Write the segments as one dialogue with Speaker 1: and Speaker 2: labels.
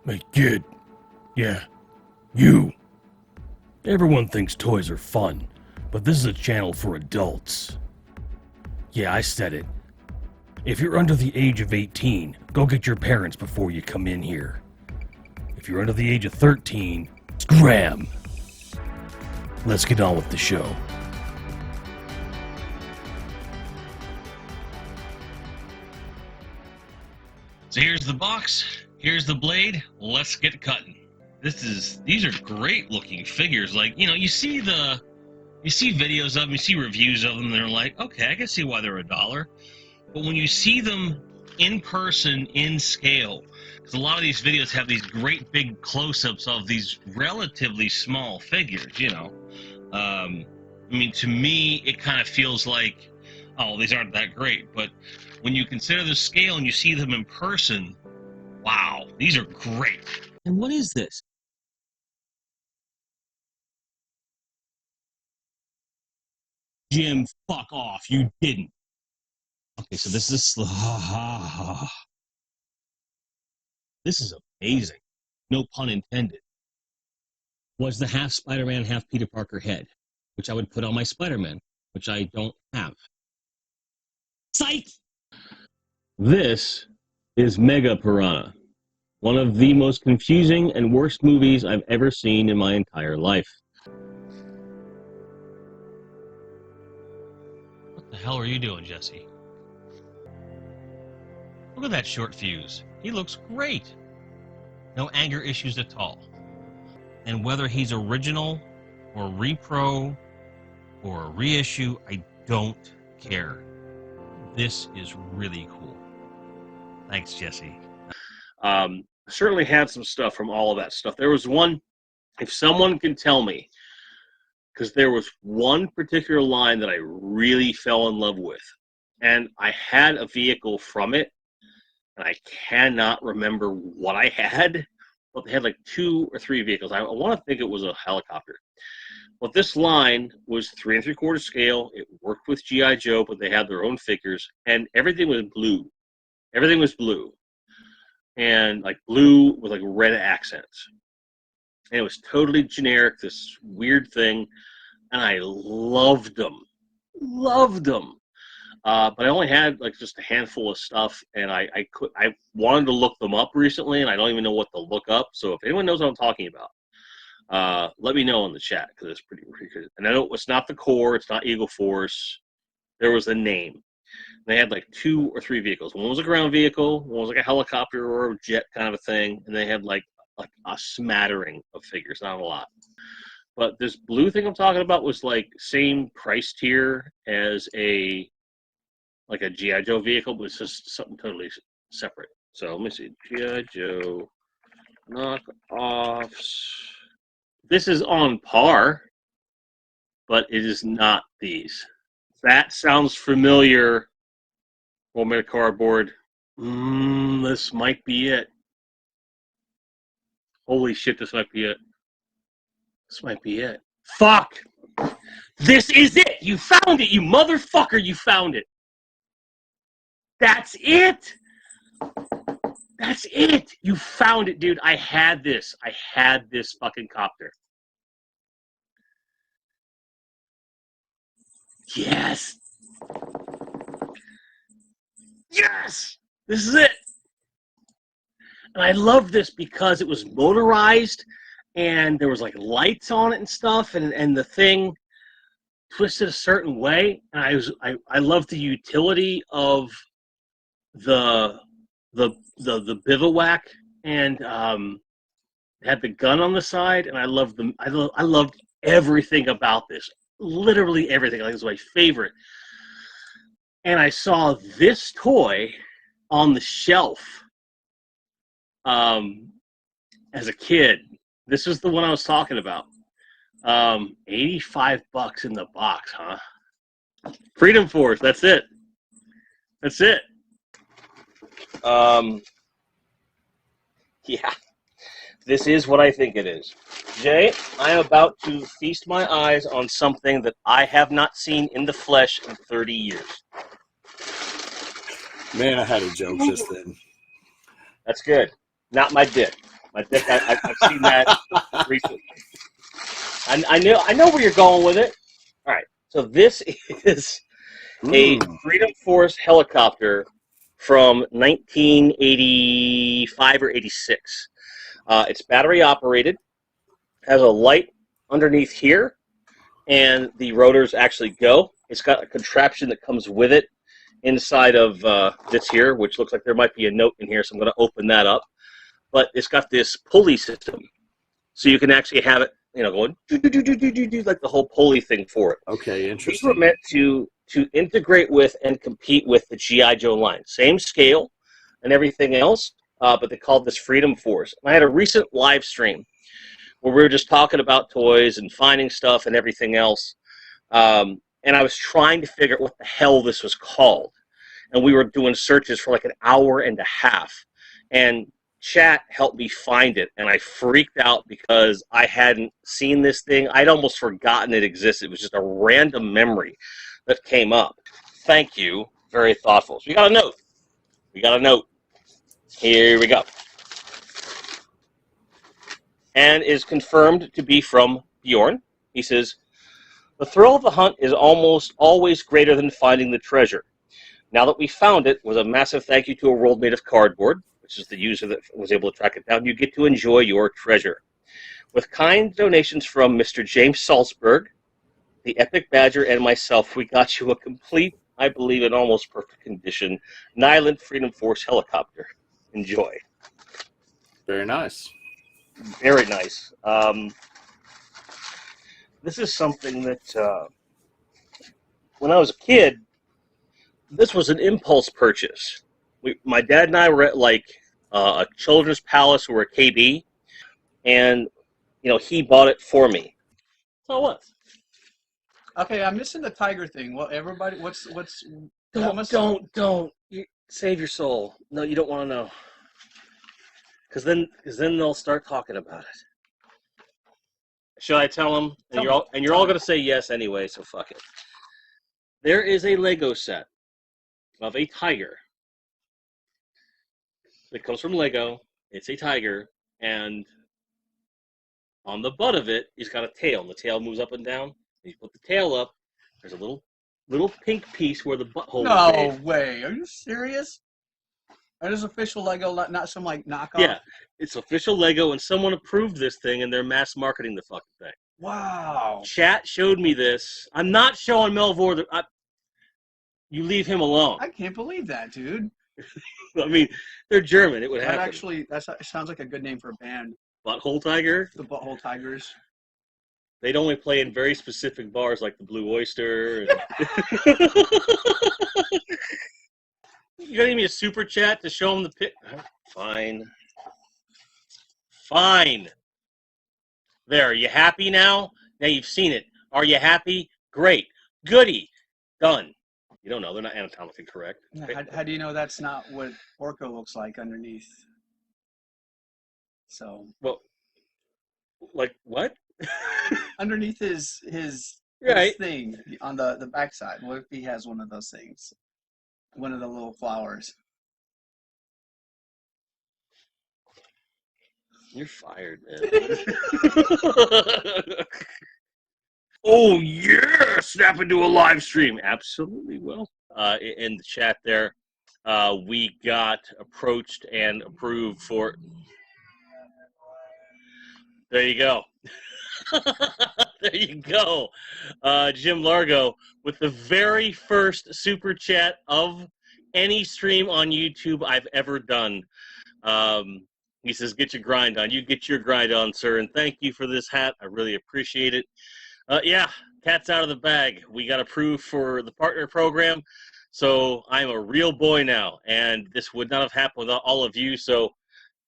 Speaker 1: Hey, kid. Yeah, you. Everyone thinks toys are fun, but this is a channel for adults. Yeah, I said it. If you're under the age of 18, go get your parents before you come in here. If you're under the age of 13, scram! Let's get on with the show.
Speaker 2: So here's the box, here's the blade, let's get cutting. These are great looking figures. Like, you see videos of them, you see reviews of them, and they're like, okay, I can see why they're $1. But when you see them in person, in scale, because a lot of these videos have these great big close-ups of these relatively small figures, to me, it kind of feels like, oh, these aren't that great. But when you consider the scale and you see them in person, wow, these are great. And what is this? Jim, fuck off. You didn't. Okay, so this is this is amazing. No pun intended. Was the half Spider-Man, half Peter Parker head, which I would put on my Spider-Man, which I don't have. Psych! This is Mega Piranha, one of the most confusing and worst movies I've ever seen in my entire life. What the hell are you doing, Jesse? Look at that short fuse. He looks great. No anger issues at all. And whether he's original or repro or a reissue, I don't care. This is really cool. Thanks, Jesse. Certainly had some stuff from all of that stuff. There was one, if someone can tell me, because there was one particular line that I really fell in love with, and I had a vehicle from it, and I cannot remember what I had, but they had like 2 or 3 vehicles. I want to think it was a helicopter. But this line was 3 3/4 scale. It worked with G.I. Joe, but they had their own figures, and everything was blue. Everything was blue. And like blue with like red accents. And it was totally generic, this weird thing. And I loved them. Loved them. But I only had like just a handful of stuff, and I wanted to look them up recently, and I don't even know what to look up. So if anyone knows what I'm talking about, let me know in the chat, because it's pretty good. And I know it's not the core, it's not Eagle Force. There was a name. They had like 2 or 3 vehicles. One was a ground vehicle, one was like a helicopter or a jet kind of a thing, and they had like a smattering of figures, not a lot. But this blue thing I'm talking about was like same price tier as a G.I. Joe vehicle, but it's just something totally separate. So let me see. G.I. Joe knockoffs. This is on par, but it is not these. That sounds familiar. 1-minute cardboard. This might be it. Holy shit, this might be it. This might be it. Fuck! This is it! You found it, you motherfucker! You found it! That's it! That's it! You found it, dude. I had this. I had this fucking copter. Yes! Yes! This is it! And I love this because it was motorized, and there was like lights on it and stuff, and the thing twisted a certain way. And I loved the utility of the bivouac, and had the gun on the side, and I loved I loved everything about this. Literally everything. Like, it was my favorite. And I saw this toy on the shelf as a kid. This is the one I was talking about. $85 in the box, huh? Freedom Force, that's it. That's it. Yeah. This is what I think it is. Jay, I am about to feast my eyes on something that I have not seen in the flesh in 30 years.
Speaker 3: Man, I had a joke just then.
Speaker 2: That's good. Not my dick.
Speaker 3: I think I've seen that recently. I know where you're going with it. All right, so this is a Freedom Force helicopter from 1985 or 86. It's battery operated, has a light underneath here, and the rotors actually go. It's got a contraption that comes with it inside of this here, which looks like there might be a note in here, so I'm going to open that up. But it's got this pulley system, so you can actually have it, going do like the whole pulley thing for it.
Speaker 4: Okay,
Speaker 3: These were
Speaker 4: interesting.
Speaker 3: meant to integrate with and compete with the GI Joe line, same scale and everything else, but they called this Freedom Force. And I had a recent live stream where we were just talking about toys and finding stuff and everything else, and I was trying to figure out what the hell this was called, and we were doing searches for like an hour and a half, and chat helped me find it, and I freaked out because I hadn't seen this thing. I'd almost forgotten it existed. It was just a random memory that came up. Thank you. Very thoughtful. So we got a note. Here we go. And is confirmed to be from Bjorn. He says, "The thrill of the hunt is almost always greater than finding the treasure. Now that we found it, was a massive thank you to a world made of cardboard, which is the user that was able to track it down. You get to enjoy your treasure. With kind donations from Mr. James Salzberg, the Epic Badger, and myself, we got you a complete, I believe, in almost perfect condition, Nyland Freedom Force helicopter. Enjoy."
Speaker 4: Very nice.
Speaker 3: Very nice. This is something that, when I was a kid, this was an impulse purchase. My dad and I were at like a Children's Palace or a KB, and he bought it for me. So what?
Speaker 5: Okay, I'm missing the tiger thing. Well, everybody, what's
Speaker 3: Don't. You, save your soul. No, you don't want to know. Because then they'll start talking about it. Should I tell them? And you're all going to say yes anyway. So fuck it. There is a Lego set of a tiger. It comes from Lego. It's a tiger, and on the butt of it, he's got a tail. And the tail moves up and down. You put the tail up. There's a little pink piece where the butthole is made.
Speaker 5: No way. Are you serious? That is official Lego, not some like knockoff.
Speaker 3: Yeah, it's official Lego, and someone approved this thing, and they're mass marketing the fucking thing.
Speaker 5: Wow.
Speaker 3: Chat showed me this. I'm not showing Melvor. You leave him alone.
Speaker 5: I can't believe that, dude.
Speaker 3: I mean, they're German. It would
Speaker 5: That
Speaker 3: happen.
Speaker 5: that sounds like a good name for a band.
Speaker 3: Butthole Tiger.
Speaker 5: The Butthole Tigers.
Speaker 3: They'd only play in very specific bars like the Blue Oyster. And... You gotta give me a super chat to show them the pic. Fine. There, you happy now? Now you've seen it. Are you happy? Great. Goody. Done. You don't know. They're not anatomically correct.
Speaker 5: How do you know that's not what Orko looks like underneath? So.
Speaker 3: Well, like what?
Speaker 5: Underneath his
Speaker 3: right
Speaker 5: thing on the backside. What if he has one of those things? One of the little flowers.
Speaker 3: You're fired, man. Oh yeah, snap into a live stream. Absolutely. Well, in the chat there, we got approached and approved for. There you go. There you go. Jim Largo with the very first super chat of any stream on YouTube I've ever done. He says, "Get your grind on." You get your grind on, sir. And thank you for this hat. I really appreciate it. Yeah, cat's out of the bag. We got approved for the partner program. So I'm a real boy now. And this would not have happened without all of you. So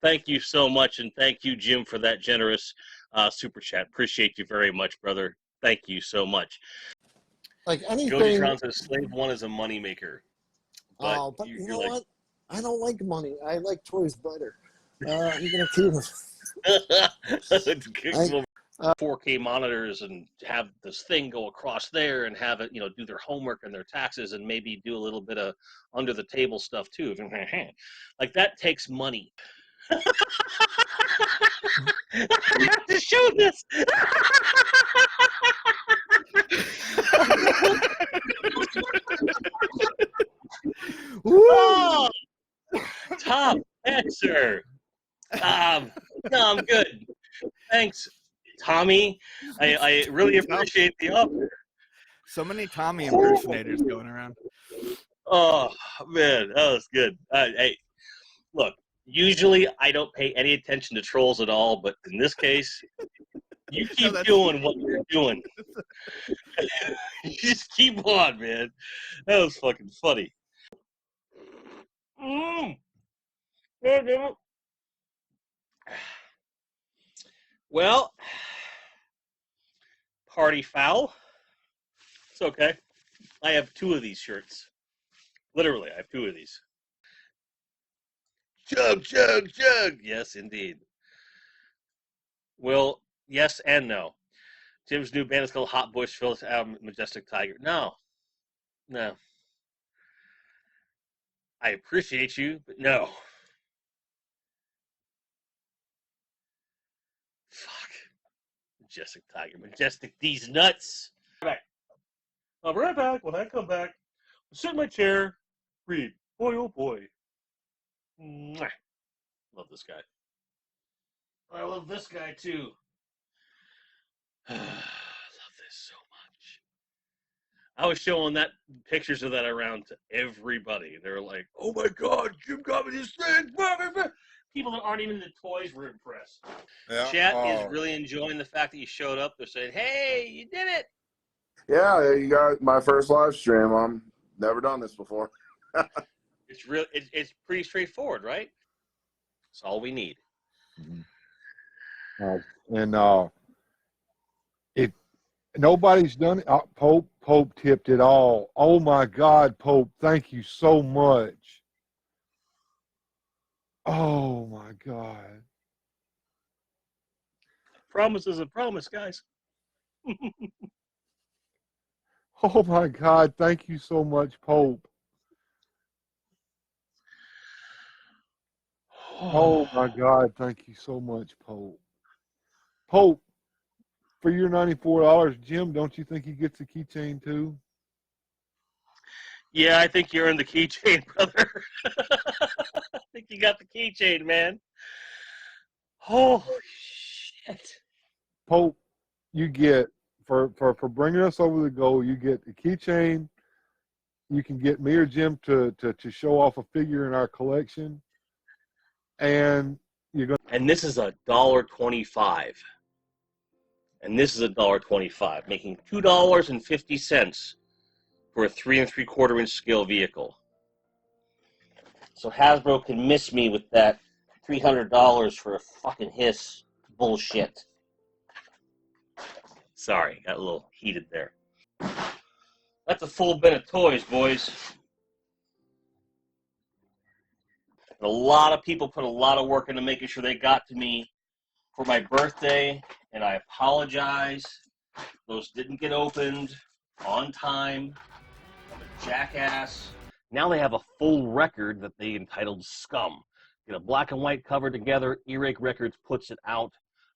Speaker 3: thank you so much. And thank you, Jim, for that generous super chat. Appreciate you very much, brother. Thank you so much.
Speaker 6: Like anything.
Speaker 3: Goldie says Slave One is a moneymaker.
Speaker 6: But you know what? I don't like money. I like toys better. I'm gonna keep them.
Speaker 3: 4K monitors and have this thing go across there and have it, do their homework and their taxes and maybe do a little bit of under the table stuff too. Like that takes money. I have to show this. Oh, top answer. No, I'm good. Thanks, Tommy. I really appreciate the offer.
Speaker 7: So many Tommy impersonators going around.
Speaker 3: Oh man, that was good. Hey, look. Usually, I don't pay any attention to trolls at all, but in this case, you keep doing what you're doing. You just keep on, man. That was fucking funny. Well, party foul. It's okay. I have 2 of these shirts. Literally, I have 2 of these. Chug, chug, chug. Yes, indeed. Well, yes and no. Jim's new band is called Hot Bush. Phil's album, Majestic Tiger. No. I appreciate you, but no. Fuck. Majestic Tiger. Majestic these nuts. I'll be right back. When I come back, I'll sit in my chair, read. Boy, oh boy. Mwah. Love this guy. I love this guy too. I love this so much. I was showing that pictures of that around to everybody. They were like, "Oh my God, Jim got me this thing!" People that aren't even into toys were impressed.
Speaker 8: Yeah.
Speaker 3: Chat is really enjoying the fact that you showed up. They're saying, "Hey, you did it!"
Speaker 8: Yeah, you got my first live stream. I'm never done this before.
Speaker 3: It's real. It's pretty straightforward, right? That's all we need.
Speaker 9: If nobody's done it, Pope tipped it all. Oh my God, Pope, thank you so much. Oh my God.
Speaker 3: Promise is a promise, guys.
Speaker 9: Oh my God, thank you so much, Pope. Oh my God, thank you so much, Pope. Pope, for your $94, Jim, don't you think he gets a keychain too?
Speaker 3: Yeah, I think you're in the keychain, brother. I think you got the keychain, man. Holy shit.
Speaker 9: Pope, you get for bringing us over the goal, you get the keychain. You can get me or Jim to show off a figure in our collection, and you're going.
Speaker 3: And this is $1.25. And this is $1.25, making $2.50 for a 3 3/4 inch scale vehicle. So Hasbro can miss me with that $300 for a fucking hiss bullshit. Sorry, got a little heated there. That's a full bin of toys, boys. And a lot of people put a lot of work into making sure they got to me for my birthday, and I apologize. Those didn't get opened on time. I'm a jackass. Now they have a full record that they entitled Scum. Get a black and white cover together. Earache Records puts it out,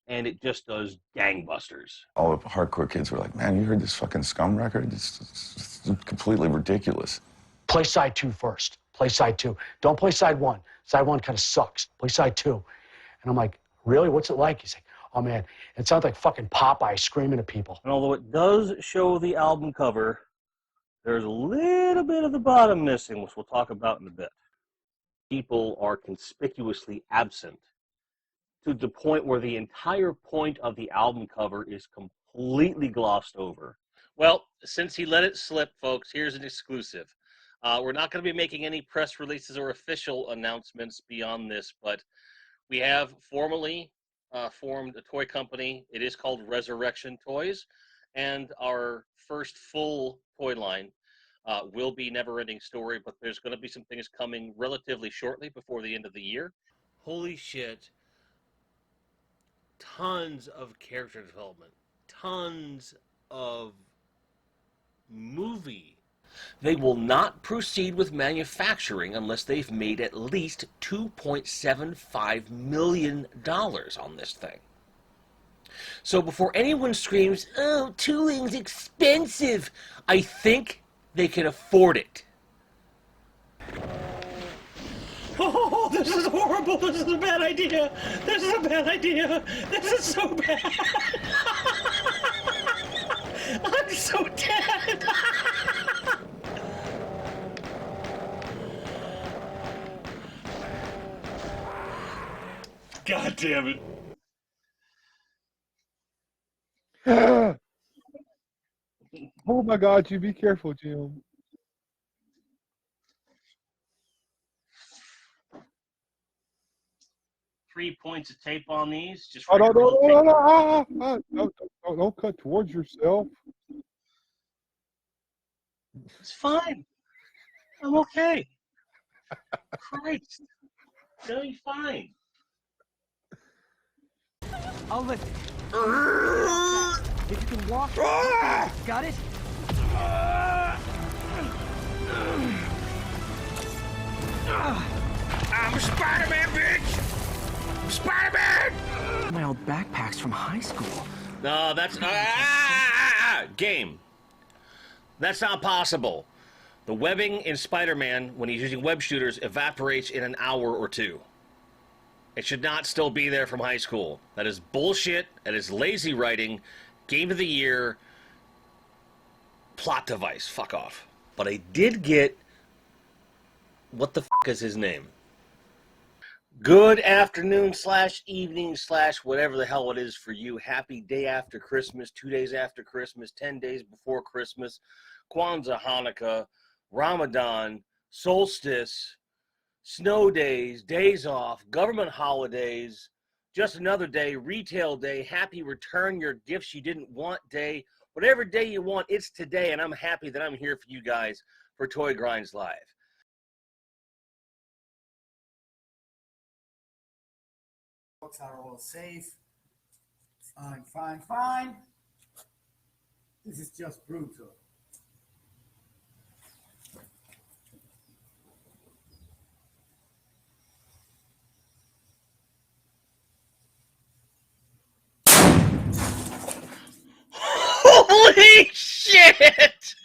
Speaker 3: and it just does gangbusters.
Speaker 10: All the hardcore kids were like, man, you heard this fucking Scum record? It's completely ridiculous.
Speaker 11: Play side 2 first. Play side 2. Don't play side 1. Side 1 kind of sucks. Play side 2. And I'm like, really? What's it like? He's like, oh man, it sounds like fucking Popeye screaming at people.
Speaker 3: And although it does show the album cover, there's a little bit of the bottom missing, which we'll talk about in a bit. People are conspicuously absent to the point where the entire point of the album cover is completely glossed over. Well, since he let it slip, folks, here's an exclusive. We're not going to be making any press releases or official announcements beyond this, but we have formally formed a toy company. It is called Resurrection Toys, and our first full toy line will be Never Ending Story, but there's going to be some things coming relatively shortly before the end of the year. Holy shit. Tons of character development. Tons of movie
Speaker 1: They will not proceed with manufacturing unless they've made at least $2.75 million on this thing. So before anyone screams, oh, tooling's expensive, I think they can afford it. Oh, this is horrible. This is a bad idea. This is a bad idea. This is so bad. I'm so dead. God damn it.
Speaker 9: Oh my God, you be careful, Jim.
Speaker 3: 3 points of tape on these. Just
Speaker 9: Oh, no,
Speaker 3: regular old tape.
Speaker 9: don't cut towards yourself.
Speaker 3: It's fine. I'm okay. Christ. No, you're fine.
Speaker 12: I'll lift it. If you can walk, got it?
Speaker 1: I'm Spider-Man, bitch! Spider-Man!
Speaker 12: My old backpacks from high school.
Speaker 1: No, that's game. That's not possible. The webbing in Spider-Man, when he's using web shooters, evaporates in an hour or two. It should not still be there from high school. That is bullshit. That is lazy writing. Game of the year. Plot device. Fuck off. But I did get... What the fuck is his name? Good afternoon / evening / whatever the hell it is for you. Happy day after Christmas, 2 days after Christmas, 10 days before Christmas, Kwanzaa, Hanukkah, Ramadan, solstice, snow days, days off, government holidays, just another day, retail day, happy return your gifts you didn't want day, whatever day you want, it's today, and I'm happy that I'm here for you guys for Toy Grinds Live.
Speaker 13: Books are all safe. Fine, fine, fine. This is just brutal.
Speaker 3: Holy shit!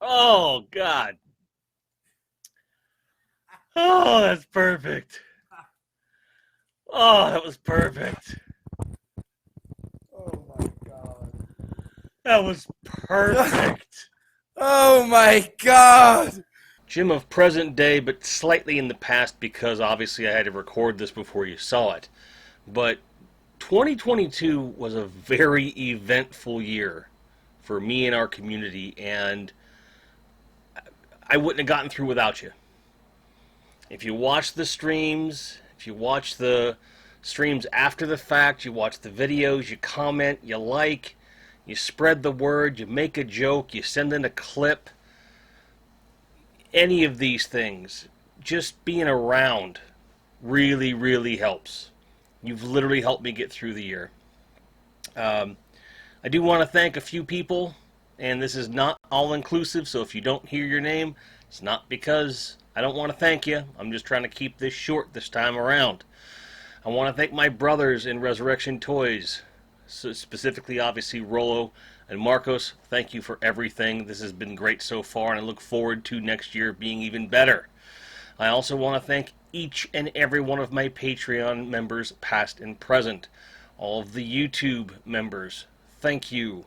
Speaker 3: Oh, God. Oh, that's perfect. Oh, that was perfect.
Speaker 13: Oh my God.
Speaker 3: That was perfect.
Speaker 7: Oh my God.
Speaker 1: Jim of present day, but slightly in the past because obviously I had to record this before you saw it. But 2022 was a very eventful year for me and our community, and I wouldn't have gotten through without you. If you watch the streams, if you watch the streams after the fact, you watch the videos, you comment, you like, you spread the word, you make a joke, you send in a clip, any of these things, just being around really, really helps. You've literally helped me get through the year. I do want to thank a few people, and this is not all-inclusive, so if you don't hear your name, it's not because I don't want to thank you. I'm just trying to keep this short this time around. I want to thank my brothers in Resurrection Toys, so specifically, obviously, Rolo and Marcos. Thank you for everything. This has been great so far, and I look forward to next year being even better. I also want to thank each and every one of my Patreon members, past and present. All of the YouTube members, thank you.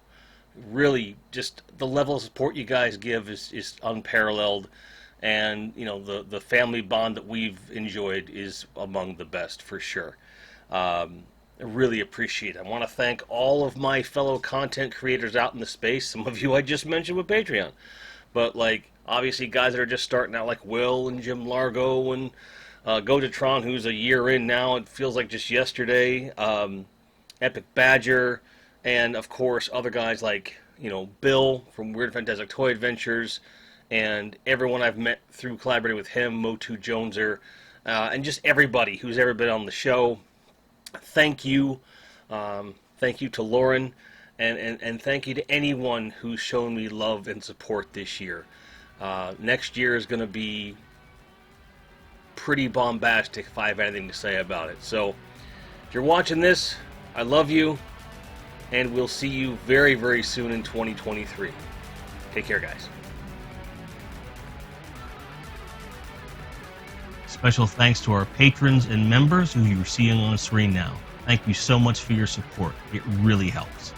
Speaker 1: Really, just the level of support you guys give is unparalleled. And, you know, the family bond that we've enjoyed is among the best, for sure. I really appreciate it. I want to thank all of my fellow content creators out in the space. Some of you I just mentioned with Patreon. But, like, obviously guys that are just starting out, like Will and Jim Largo and Gotatron, who's a year in now. It feels like just yesterday. Epic Badger, and, of course, other guys like,
Speaker 3: Bill from Weird Fantastic Toy Adventures, and everyone I've met through collaborating with him, Motu Joneser, and just everybody who's ever been on the show. Thank you. Thank you to Lauren, and thank you to anyone who's shown me love and support this year. Next year is going to be pretty bombastic if I have anything to say about it. So, if you're watching this, I love you, and we'll see you very, very soon in 2023. Take care, guys.
Speaker 2: Special thanks to our patrons and members who you're seeing on the screen now. Thank you so much for your support. It really helps.